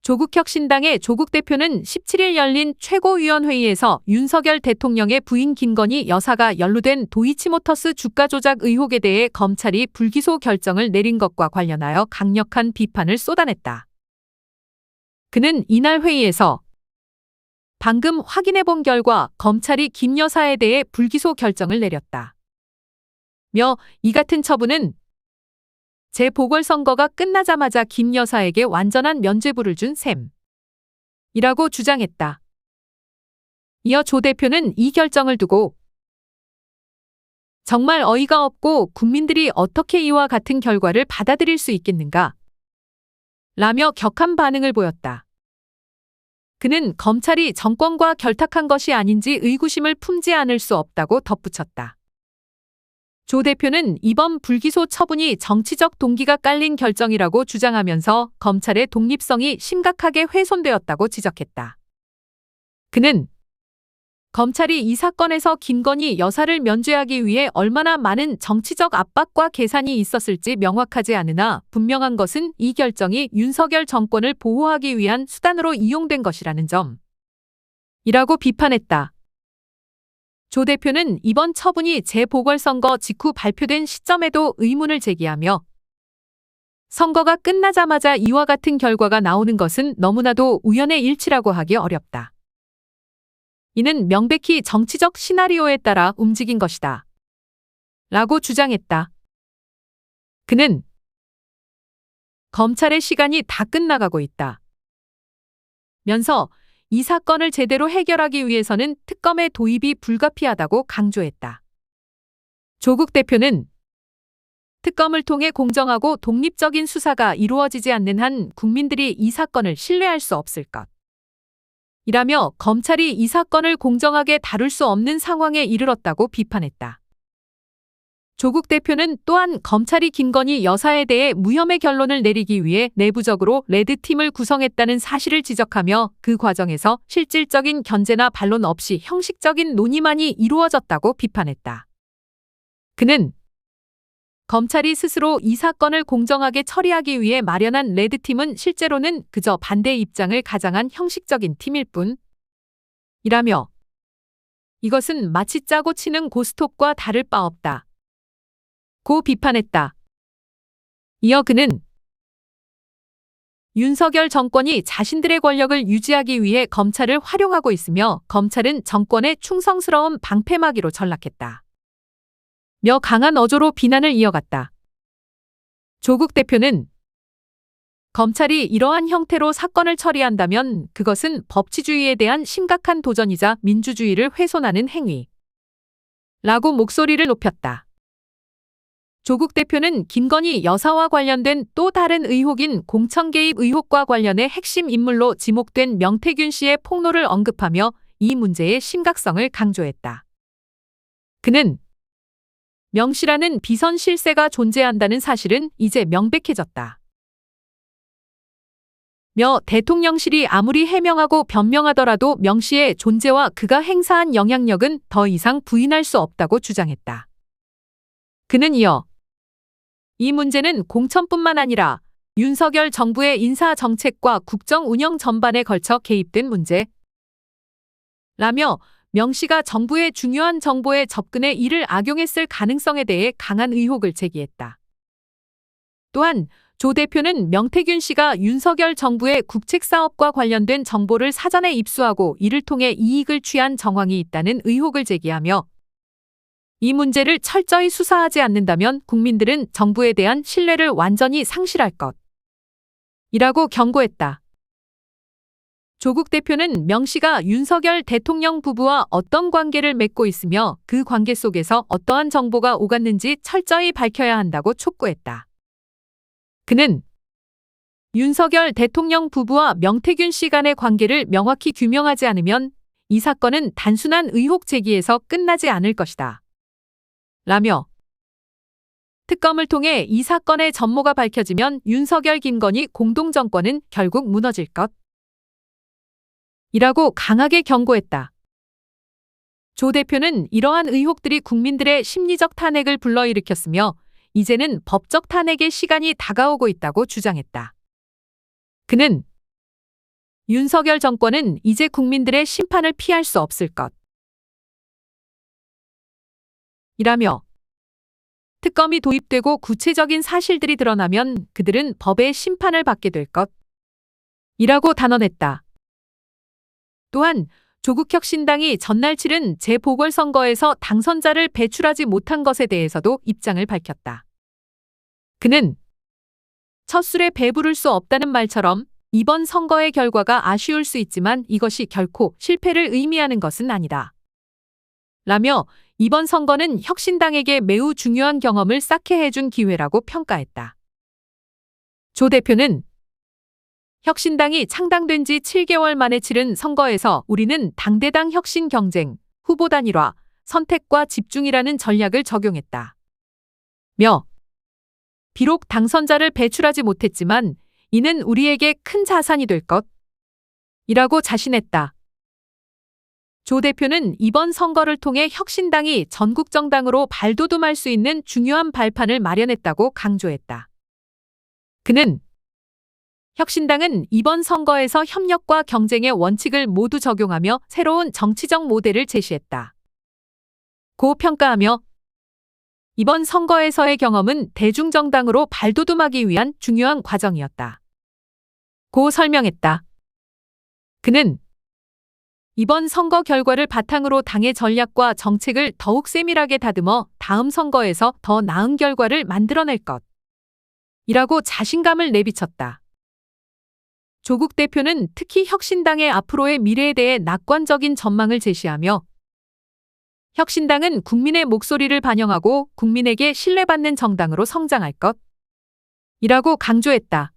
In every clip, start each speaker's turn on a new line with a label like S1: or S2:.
S1: 조국혁신당의 조국 대표는 17일 열린 최고위원회의에서 윤석열 대통령의 부인 김건희 여사가 연루된 도이치모터스 주가 조작 의혹에 대해 검찰이 불기소 결정을 내린 것과 관련하여 강력한 비판을 쏟아냈다. 그는 이날 회의에서 방금 확인해본 결과 검찰이 김 여사에 대해 불기소 결정을 내렸다. 이 같은 처분은 재보궐선거가 끝나자마자 김 여사에게 완전한 면죄부를 준 셈이라고 주장했다. 이어 조 대표는 이 결정을 두고 정말 어이가 없고 국민들이 어떻게 이와 같은 결과를 받아들일 수 있겠는가? 라며 격한 반응을 보였다. 그는 검찰이 정권과 결탁한 것이 아닌지 의구심을 품지 않을 수 없다고 덧붙였다. 조 대표는 이번 불기소 처분이 정치적 동기가 깔린 결정이라고 주장하면서 검찰의 독립성이 심각하게 훼손되었다고 지적했다. 그는 검찰이 이 사건에서 김건희 여사를 면죄하기 위해 얼마나 많은 정치적 압박과 계산이 있었을지 명확하지 않으나 분명한 것은 이 결정이 윤석열 정권을 보호하기 위한 수단으로 이용된 것이라는 점이라고 비판했다. 조 대표는 이번 처분이 재보궐선거 직후 발표된 시점에도 의문을 제기하며 선거가 끝나자마자 이와 같은 결과가 나오는 것은 너무나도 우연의 일치라고 하기 어렵다. 이는 명백히 정치적 시나리오에 따라 움직인 것이다. 라고 주장했다. 그는 검찰의 시간이 다 끝나가고 있다. 면서 이 사건을 제대로 해결하기 위해서는 특검의 도입이 불가피하다고 강조했다. 조국 대표는 특검을 통해 공정하고 독립적인 수사가 이루어지지 않는 한 국민들이 이 사건을 신뢰할 수 없을 것. 이라며 검찰이 이 사건을 공정하게 다룰 수 없는 상황에 이르렀다고 비판했다. 조국 대표는 또한 검찰이 김건희 여사에 대해 무혐의 결론을 내리기 위해 내부적으로 레드팀을 구성했다는 사실을 지적하며 그 과정에서 실질적인 견제나 반론 없이 형식적인 논의만이 이루어졌다고 비판했다. 그는 검찰이 스스로 이 사건을 공정하게 처리하기 위해 마련한 레드팀은 실제로는 그저 반대 입장을 가장한 형식적인 팀일 뿐이라며 이것은 마치 짜고 치는 고스톱과 다를 바 없다. 고 비판했다. 이어 그는 윤석열 정권이 자신들의 권력을 유지하기 위해 검찰을 활용하고 있으며 검찰은 정권의 충성스러운 방패막이로 전락했다. 강한 어조로 비난을 이어갔다. 조국 대표는 검찰이 이러한 형태로 사건을 처리한다면 그것은 법치주의에 대한 심각한 도전이자 민주주의를 훼손하는 행위라고 목소리를 높였다. 조국 대표는 김건희 여사와 관련된 또 다른 의혹인 공천 개입 의혹과 관련해 핵심 인물로 지목된 명태균 씨의 폭로를 언급하며 이 문제의 심각성을 강조했다. 그는 명 씨라는 비선 실세가 존재한다는 사실은 이제 명백해졌다. 대통령실이 아무리 해명하고 변명하더라도 명 씨의 존재와 그가 행사한 영향력은 더 이상 부인할 수 없다고 주장했다. 그는 이어 이 문제는 공천뿐만 아니라 윤석열 정부의 인사 정책과 국정 운영 전반에 걸쳐 개입된 문제라며 명 씨가 정부의 중요한 정보에 접근해 이를 악용했을 가능성에 대해 강한 의혹을 제기했다. 또한 조 대표는 명태균 씨가 윤석열 정부의 국책사업과 관련된 정보를 사전에 입수하고 이를 통해 이익을 취한 정황이 있다는 의혹을 제기하며 이 문제를 철저히 수사하지 않는다면 국민들은 정부에 대한 신뢰를 완전히 상실할 것이라고 경고했다. 조국 대표는 명 씨가 윤석열 대통령 부부와 어떤 관계를 맺고 있으며 그 관계 속에서 어떠한 정보가 오갔는지 철저히 밝혀야 한다고 촉구했다. 그는 윤석열 대통령 부부와 명태균 씨 간의 관계를 명확히 규명하지 않으면 이 사건은 단순한 의혹 제기에서 끝나지 않을 것이다. 라며 특검을 통해 이 사건의 전모가 밝혀지면 윤석열 김건희 공동정권은 결국 무너질 것이라고 강하게 경고했다. 조 대표는 이러한 의혹들이 국민들의 심리적 탄핵을 불러일으켰으며 이제는 법적 탄핵의 시간이 다가오고 있다고 주장했다. 그는 윤석열 정권은 이제 국민들의 심판을 피할 수 없을 것. 이라며 특검이 도입되고 구체적인 사실들이 드러나면 그들은 법의 심판을 받게 될 것. 이라고 단언했다. 또한 조국혁신당이 전날 치른 재보궐선거에서 당선자를 배출하지 못한 것에 대해서도 입장을 밝혔다. 그는 첫 술에 배부를 수 없다는 말처럼 이번 선거의 결과가 아쉬울 수 있지만 이것이 결코 실패를 의미하는 것은 아니다. 라며 이번 선거는 혁신당에게 매우 중요한 경험을 쌓게 해준 기회라고 평가했다. 조 대표는 혁신당이 창당된 지 7개월 만에 치른 선거에서 우리는 당대당 혁신 경쟁, 후보 단일화, 선택과 집중이라는 전략을 적용했다. 며 비록 당선자를 배출하지 못했지만 이는 우리에게 큰 자산이 될 것. 이라고 자신했다. 조 대표는 이번 선거를 통해 혁신당이 전국 정당으로 발돋움할 수 있는 중요한 발판을 마련했다고 강조했다. 그는 혁신당은 이번 선거에서 협력과 경쟁의 원칙을 모두 적용하며 새로운 정치적 모델을 제시했다. 고 평가하며 이번 선거에서의 경험은 대중정당으로 발돋움하기 위한 중요한 과정이었다. 고 설명했다. 그는 이번 선거 결과를 바탕으로 당의 전략과 정책을 더욱 세밀하게 다듬어 다음 선거에서 더 나은 결과를 만들어낼 것. 이라고 자신감을 내비쳤다. 조국 대표는 특히 혁신당의 앞으로의 미래에 대해 낙관적인 전망을 제시하며 혁신당은 국민의 목소리를 반영하고 국민에게 신뢰받는 정당으로 성장할 것. 이라고 강조했다.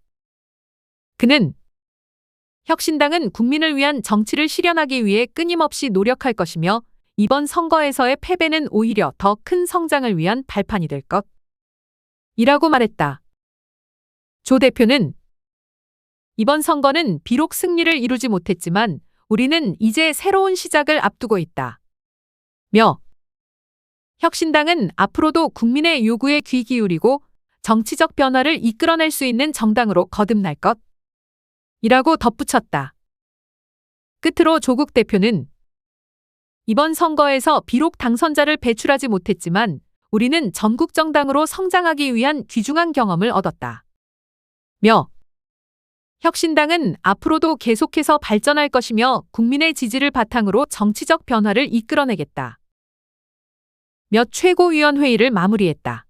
S1: 그는 혁신당은 국민을 위한 정치를 실현하기 위해 끊임없이 노력할 것이며 이번 선거에서의 패배는 오히려 더 큰 성장을 위한 발판이 될 것. 이라고 말했다. 조 대표는 이번 선거는 비록 승리를 이루지 못했지만 우리는 이제 새로운 시작을 앞두고 있다. 며 혁신당은 앞으로도 국민의 요구에 귀 기울이고 정치적 변화를 이끌어낼 수 있는 정당으로 거듭날 것. 이라고 덧붙였다. 끝으로 조국 대표는 이번 선거에서 비록 당선자를 배출하지 못했지만 우리는 전국 정당으로 성장하기 위한 귀중한 경험을 얻었다. 며 혁신당은 앞으로도 계속해서 발전할 것이며 국민의 지지를 바탕으로 정치적 변화를 이끌어내겠다. 몇 최고위원회의를 마무리했다.